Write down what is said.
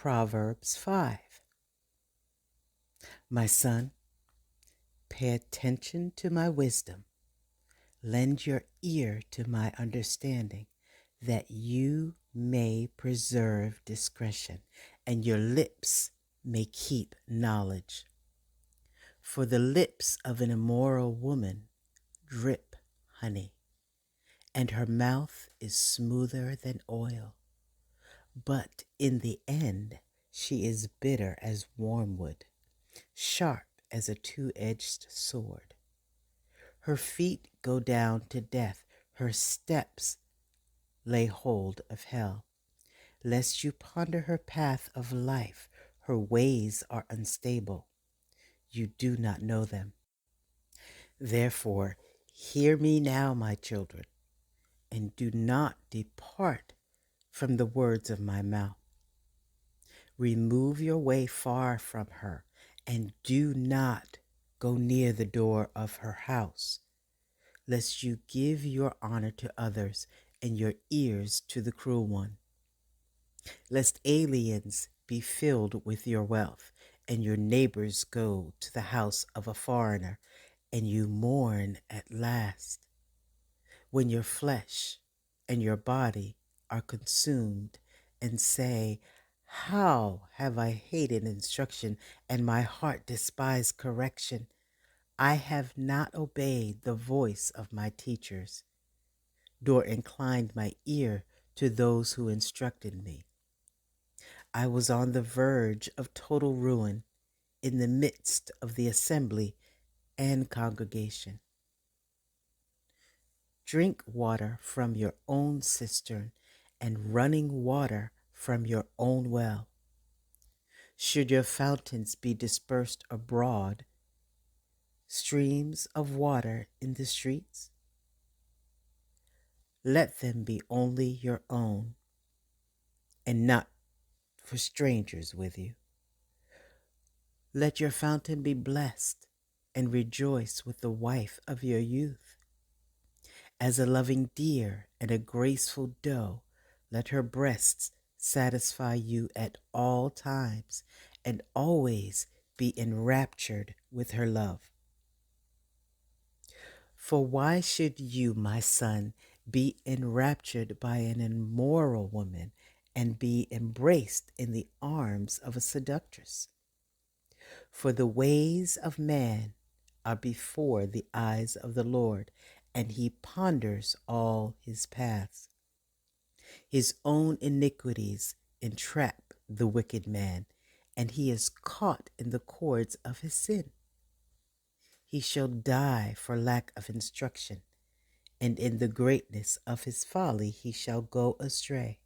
Proverbs 5. My son, pay attention to my wisdom. Lend your ear to my understanding, that you may preserve discretion, and your lips may keep knowledge. For the lips of an immoral woman drip honey, and her mouth is smoother than oil. But in the end she is bitter as wormwood, sharp as a two-edged sword. Her feet go down to death, her steps lay hold of hell. Lest you ponder her path of life, her ways are unstable. You do not know them. Therefore, hear me now, my children, and do not depart from the words of my mouth. Remove your way far from her, and do not go near the door of her house, lest you give your honor to others and your ears to the cruel one. Lest aliens be filled with your wealth, and your neighbors go to the house of a foreigner, and you mourn at last, when your flesh and your body are consumed, and say, how have I hated instruction, and my heart despised correction? I have not obeyed the voice of my teachers, nor inclined my ear to those who instructed me. I was on the verge of total ruin in the midst of the assembly and congregation. Drink water from your own cistern, and running water from your own well. Should your fountains be dispersed abroad, streams of water in the streets? Let them be only your own, and not for strangers with you. Let your fountain be blessed, and rejoice with the wife of your youth. As a loving deer and a graceful doe, let her breasts satisfy you at all times, and always be enraptured with her love. For why should you, my son, be enraptured by an immoral woman, and be embraced in the arms of a seductress? For the ways of man are before the eyes of the Lord, and he ponders all his paths. His own iniquities entrap the wicked man, and he is caught in the cords of his sin. He shall die for lack of instruction, and in the greatness of his folly he shall go astray.